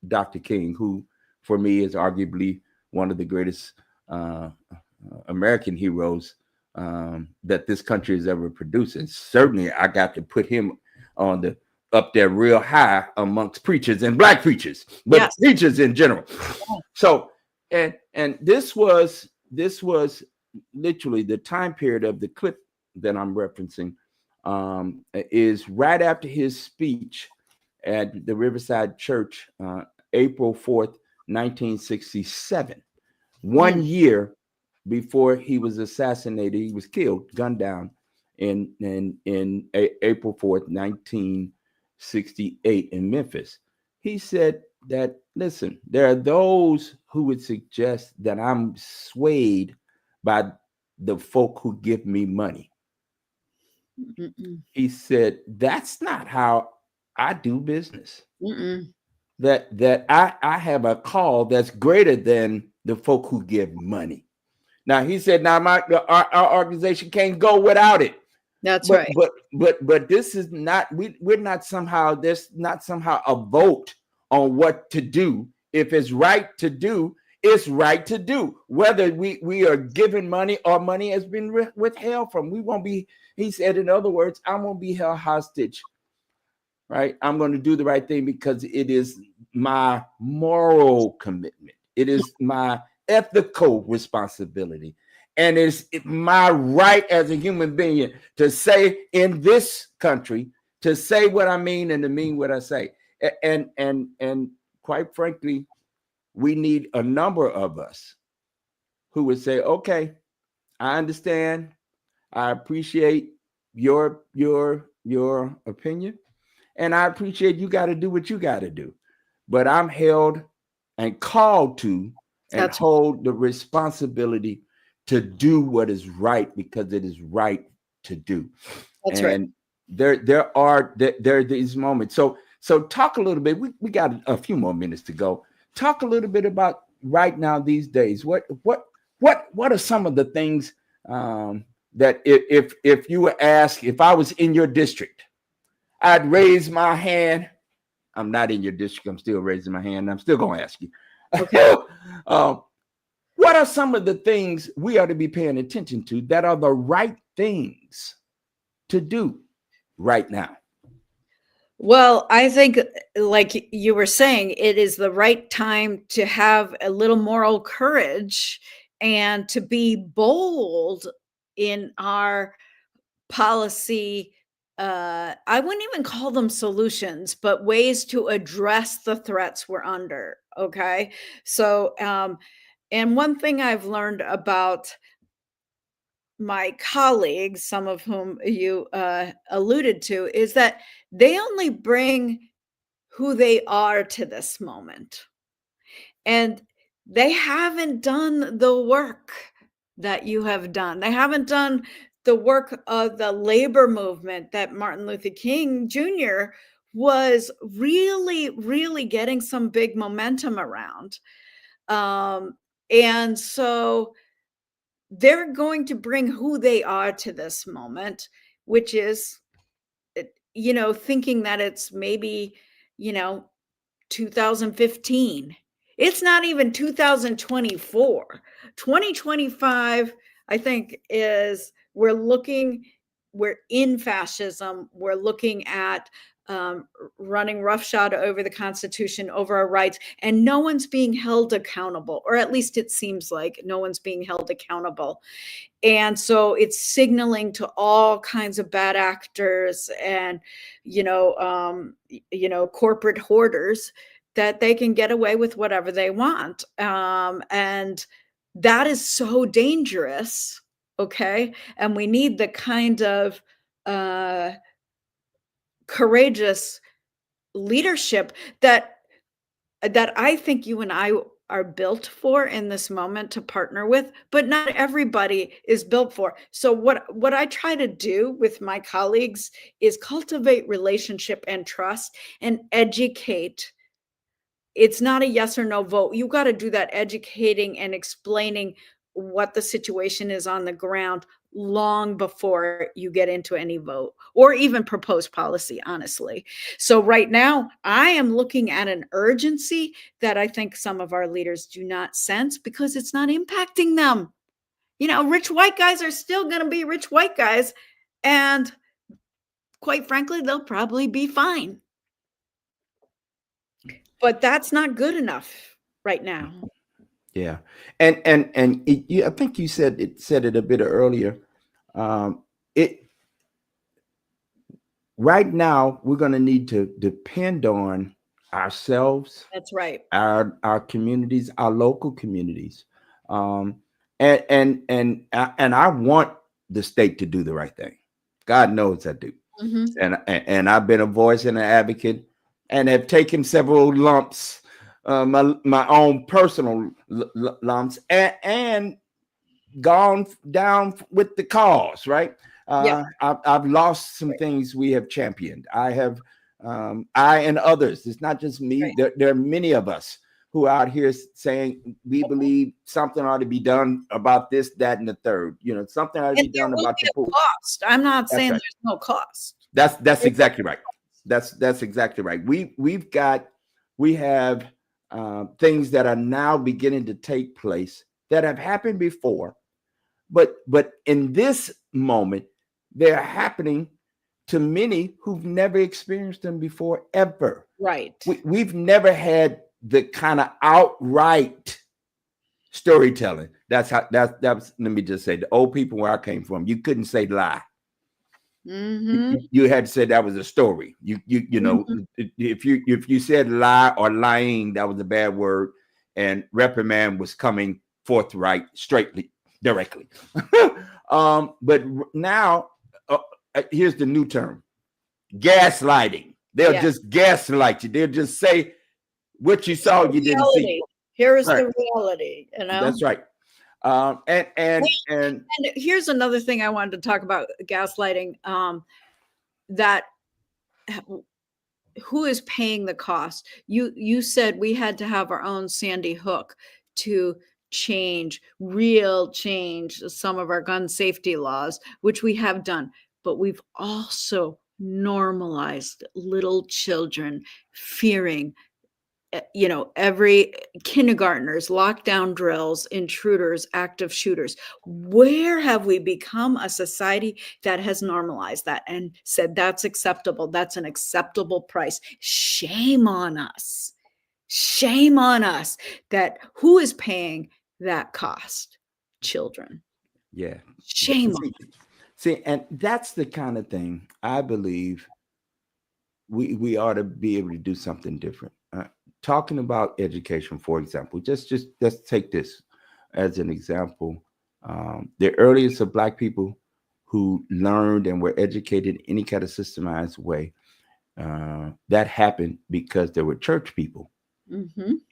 Dr. King, who for me is arguably one of the greatest American heroes that this country has ever produced, and certainly I got to put him on the up there real high amongst preachers and black preachers, but Yes. preachers in general. So, and this was literally the time period of the clip that I'm referencing, is right after his speech at the Riverside Church, April 4th, 1967. 1 year before he was assassinated, he was killed, gunned down in April 4th, 1968 in Memphis. He said that, listen, there are those who would suggest that I'm swayed by the folk who give me money. Mm-mm. He said, that's not how I do business. Mm-mm. That I have a call that's greater than the folk who give money. Now he said, now our organization can't go without it. That's But right. but this is not, we're not somehow, there's not somehow a vote on what to do. If it's right to do, it's right to do. Whether we are given money or money has been withheld from, we won't be. He said, in other words, I won't be held hostage. Right? I'm going to do the right thing because it is my moral commitment. It is my ethical responsibility. And it's my right as a human being to say in this country, to say what I mean and to mean what I say. And quite frankly, we need a number of us who would say, okay, I understand. I appreciate your opinion. And I appreciate you got to do what you got to do. But I'm held and called to and That's hold the responsibility to do what is right because it is right to do. that's right. And there are these moments. So talk a little bit. We got a few more minutes to go. Talk a little bit about right now these days. What are some of the things that if you were asked, if I was in your district, I'd raise my hand. I'm not in your district. I'm still raising my hand. I'm still going to ask you. Okay. What are some of the things we ought to be paying attention to that are the right things to do right now? Well, I think, like you were saying, it is the right time to have a little moral courage and to be bold in our policy. I wouldn't even call them solutions, but ways to address the threats we're under. Okay. So, and one thing I've learned about my colleagues, some of whom you alluded to, is that they only bring who they are to this moment. And they haven't done the work that you have done. They haven't done the work of the labor movement that Martin Luther King Jr. was really, really getting some big momentum around. And so they're going to bring who they are to this moment, which is, thinking that it's maybe, 2015. It's not even 2024. 2025, I think, is we're looking we're in fascism. We're looking at running roughshod over the Constitution, over our rights, and no one's being held accountable, or at least it seems like no one's being held accountable. And so it's signaling to all kinds of bad actors and, corporate hoarders that they can get away with whatever they want. And that is so dangerous. Okay. And we need the kind of courageous leadership that I think you and I are built for in this moment to partner with, but not everybody is built for. So what I try to do with my colleagues is cultivate relationship and trust and educate. It's not a yes or no vote. You got to do that educating and explaining what the situation is on the ground long before you get into any vote or even proposed policy, honestly. So right now, I am looking at an urgency that I think some of our leaders do not sense because it's not impacting them. Rich white guys are still going to be rich white guys. And quite frankly, they'll probably be fine. But that's not good enough right now. Yeah, and I think you said it a bit earlier. It right now we're going to need to depend on ourselves. That's right. Our communities, our local communities, and I want the state to do the right thing. God knows I do, and I've been a voice and an advocate, and have taken several lumps. My own personal lumps and gone down with the cause, right? I've lost some things we have championed. I have, I and others. It's not just me. Right. There are many of us who are out here saying we believe something ought to be done about this, that, and the third. Something ought to be done about the pool. Cost. I'm not saying there's no cost. That's exactly right. That's exactly right. We have things that are now beginning to take place that have happened before, but in this moment, they're happening to many who've never experienced them before, ever. Right. We've never had the kind of outright storytelling. That's let me just say, the old people where I came from, you couldn't say lie. You had to say that was a story. You know, if you said lie or lying, that was a bad word, and reprimand was coming forthright, straightly, directly. But now, here's the new term: gaslighting. They'll just gaslight you. They'll just say what you saw, you didn't see. Here's the reality. That's right. And here's another thing I wanted to talk about: gaslighting. That who is paying the cost? You said we had to have our own Sandy Hook to real change some of our gun safety laws, which we have done, but we've also normalized little children fearing, every kindergartners, lockdown drills, intruders, active shooters. Where have we become a society that has normalized that and said that's acceptable? That's an acceptable price. Shame on us. Shame on us. That who is paying that cost? Children. Yeah. Shame on us. See, and that's the kind of thing I believe we ought to be able to do something different. Talking about education, for example, just let's take this as an example. The earliest of Black people who learned and were educated in any kind of systemized way, that happened because there were church people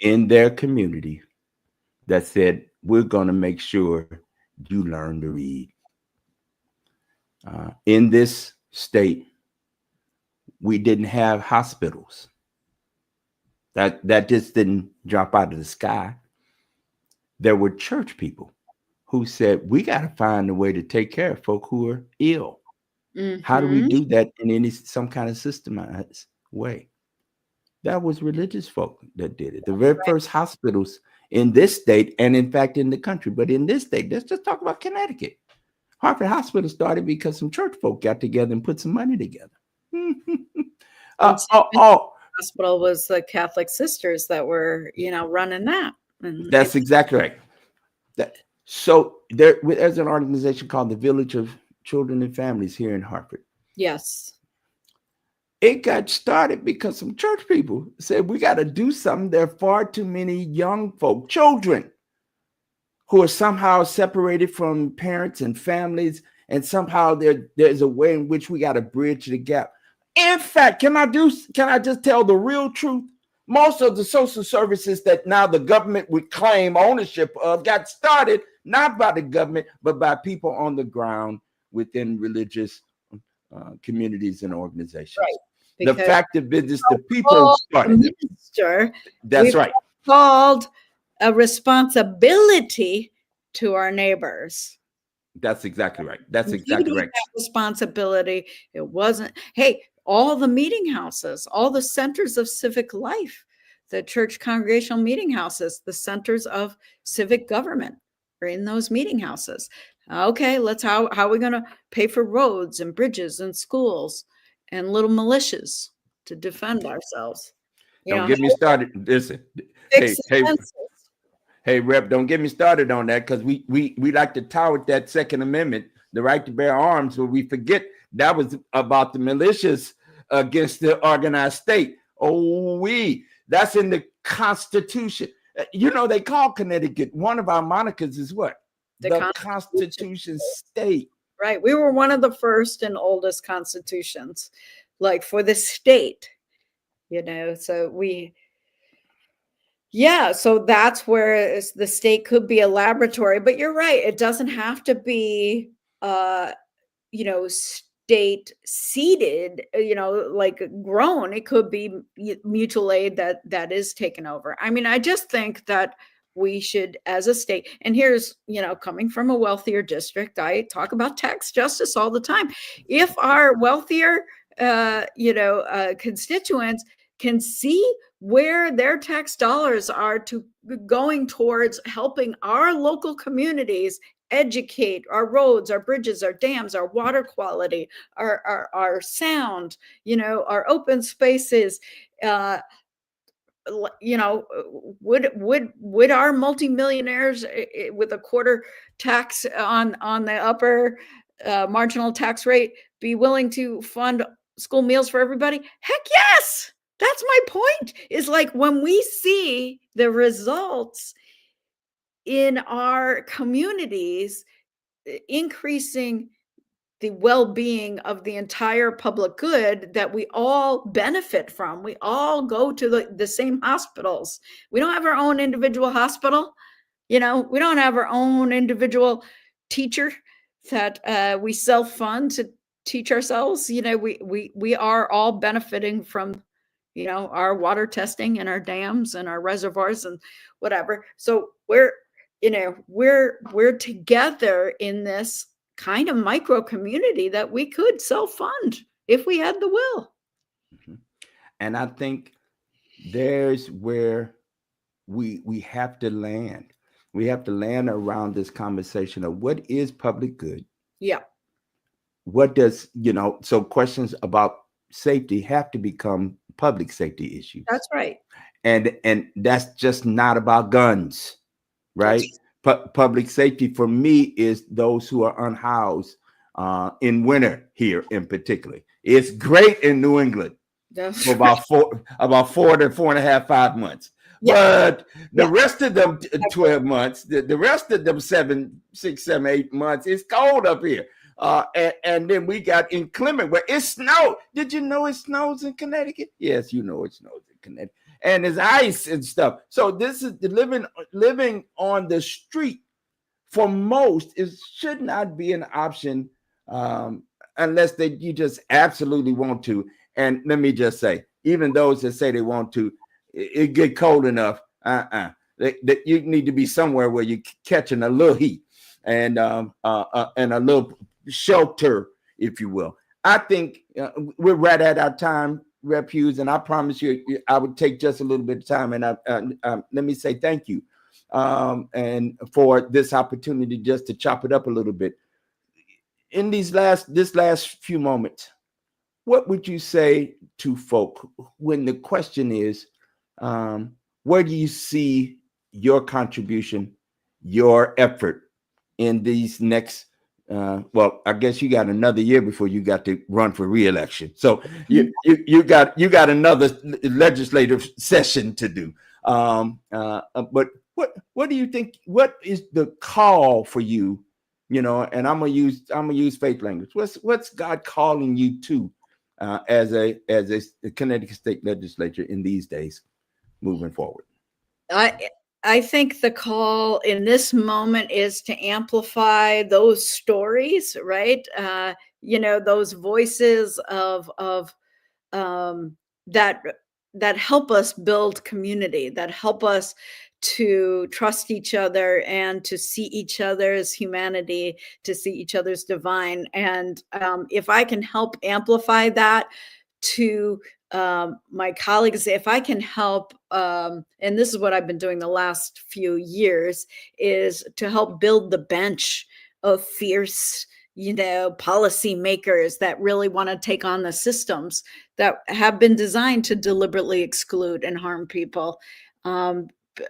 in their community that said, we're going to make sure you learn to read. In this state, we didn't have hospitals. That just didn't drop out of the sky. There were church people who said, we got to find a way to take care of folk who are ill. How do we do that in some kind of systemized way? That was religious folk that did it. The very first hospitals in this state, and in fact in the country, but in this state, let's just talk about Connecticut. Hartford Hospital started because some church folk got together and put some money together. And Oh, hospital was the Catholic sisters that were, running that. And that's exactly right. So there's an organization called the Village of Children and Families here in Hartford. yes. It got started because some church people said, we got to do something. There are far too many young folk, children, who are somehow separated from parents and families. And somehow there's a way in which we got to bridge the gap. In fact, can I just tell the real truth? Most of the social services that now the government would claim ownership of got started not by the government, but by people on the ground within religious communities and organizations. Right. The fact of business, the people started it. Minister, That's right. Called a responsibility to our neighbors. That's exactly right. That's exactly right. That responsibility. It wasn't, hey, all the meeting houses, all the centers of civic life, the church congregational meeting houses, the centers of civic government are in those meeting houses. Okay, how are we going to pay for roads and bridges and schools and little militias to defend ourselves? Don't get me started. Listen, hey, Rep, don't get me started on that, because we like to tout that Second Amendment, the right to bear arms, but we forget that was about the militias against the organized state. That's in the Constitution. They call Connecticut, one of our monikers is what? The Constitution State. Right. We were one of the first and oldest constitutions, like for the state, so so that's where the state could be a laboratory. But you're right. It doesn't have to be, state seated, like grown. It could be mutual aid that is taken over. I mean, I just think that we should, as a state, and here's, coming from a wealthier district, I talk about tax justice all the time. If our wealthier, constituents can see where their tax dollars are going towards helping our local communities educate our roads, our bridges, our dams, our water quality, our sound, our open spaces, would our multimillionaires with a quarter tax on the upper marginal tax rate be willing to fund school meals for everybody? Heck yes. That's my point, is like when we see the results in our communities increasing the well-being of the entire public good that we all benefit from. We all go to the same hospitals. We don't have our own individual hospital. We don't have our own individual teacher that we self-fund to teach ourselves. We are all benefiting from, our water testing and our dams and our reservoirs and whatever. So we're together in this kind of micro community that we could self-fund if we had the will. And I think there's where we have to land. We have to land around this conversation of what is public good. Yeah. What does, so questions about safety have to become public safety issues. That's right. And that's just not about guns, right? Public safety for me is those who are unhoused in winter here in particular. It's great in New England for about 4 to 4.5, 5 months. Yeah. But the rest of them 12 months, the rest of them 7, 6, 7, 8 months, it's cold up here. And then we got inclement where it snowed. Did you know it snows in Connecticut? Yes, it snows in Connecticut. And there's ice and stuff. So this is the living on the street for most should not be an option unless you just absolutely want to. And let me just say, even those that say they want to, it get cold enough. That you need to be somewhere where you're catching a little heat and a little shelter, if you will. I think we're right at our time, Rep. Hughes, and I promise you, I would take just a little bit of time. And let me say thank you, and for this opportunity just to chop it up a little bit. in this last few moments, what would you say to folk when the question is, where do you see your contribution, your effort in these next? Well, I guess you got another year before you got to run for re-election. So you got another legislative session to do. But what do you think? What is the call for you? You know, and I'm gonna use faith language. What's God calling you to as a Connecticut State Legislature in these days, moving forward? I think the call in this moment is to amplify those stories, right? Those voices of that help us build community, that help us to trust each other and to see each other's humanity, to see each other's divine. And if I can help amplify that to my colleagues, if I can help, and this is what I've been doing the last few years, is to help build the bench of fierce, policy makers that really want to take on the systems that have been designed to deliberately exclude and harm people.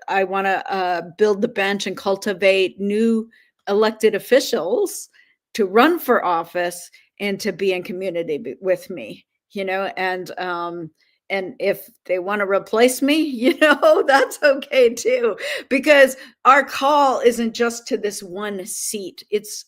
I want to build the bench and cultivate new elected officials to run for office and to be in community with me, and if they want to replace me, that's okay too, because our call isn't just to this one seat. It's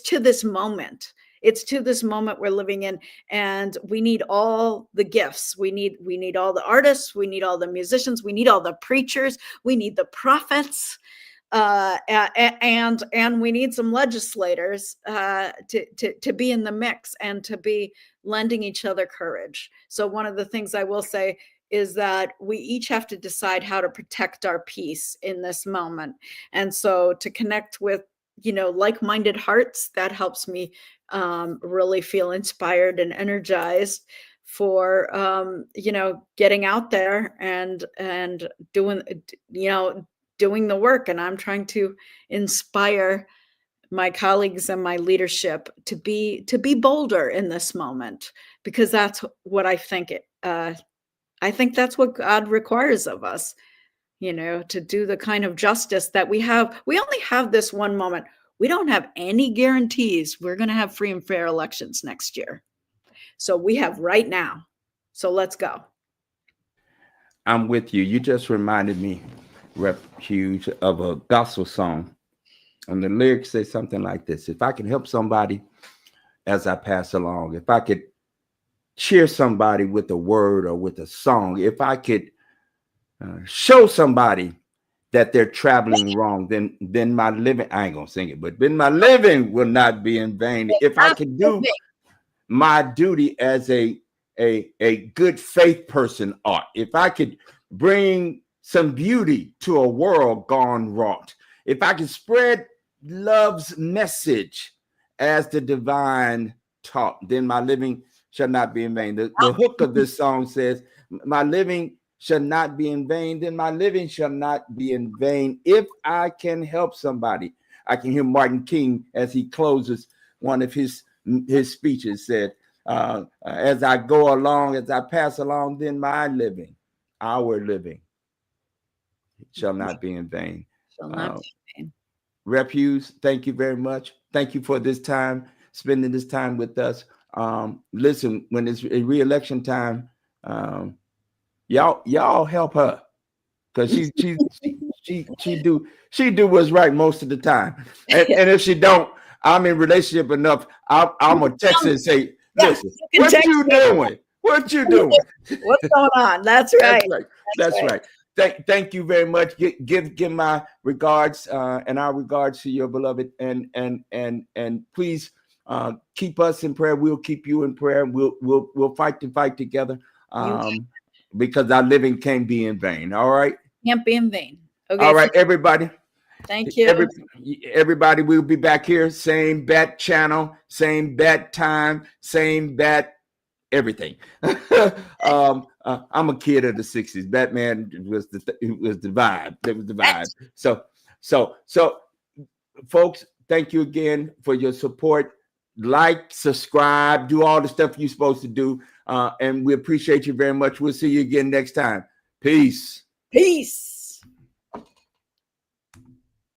to this moment. It's to this moment we're living in, and we need all the gifts. We need all the artists. We need all the musicians. We need all the preachers. We need the prophets, and we need some legislators to be in the mix and to be lending each other courage. So one of the things I will say is that we each have to decide how to protect our peace in this moment, and so to connect with like-minded hearts, that helps me really feel inspired and energized for getting out there and doing doing the work. And I'm trying to inspire my colleagues and my leadership to be bolder in this moment, because that's what I think that's what God requires of us, to do the kind of justice that we have. We only have this one moment. We don't have any guarantees we're going to have free and fair elections next year. So we have right now. So let's go. I'm with you. You just reminded me, Rep. Hughes, of a gospel song. And the lyrics say something like this: if I can help somebody as I pass along, if I could cheer somebody with a word or with a song, if I could show somebody that they're traveling wrong, then my living, I ain't gonna sing it, but then my living will not be in vain. If I could do my duty as a good faith person ought, if I could bring some beauty to a world gone wrought, if I could spread love's message as the divine taught, then my living shall not be in vain. The hook of this song says, my living shall not be in vain, then my living shall not be in vain. If I can help somebody. I can hear Martin King as he closes one of his speeches said, as I go along, as I pass along, then my living, our living, shall not be in vain. Shall not be in vain. Rep. Hughes, thank you very much. Thank you for this time, spending this time with us. Listen, when it's re-election time, y'all help her, because she do what's right most of the time, and if she don't, I'm in relationship enough. I'm gonna text her and say, listen, what you doing? What you doing? What's going on? That's right. That's right. Thank you very much. Give my regards and our regards to your beloved, and please keep us in prayer. We'll keep you in prayer. We'll fight the fight together. Because our living can't be in vain. All right. Can't be in vain. Okay. All right, everybody. Thank you. Everybody, we'll be back here. Same bat channel, same bat time, same bat everything. I'm a kid of the 60s. Batman was the vibe. That was the vibe. So folks, thank you again for your support. like, subscribe, do all the stuff you're supposed to do. And we appreciate you very much. We'll see you again next time. Peace. Peace.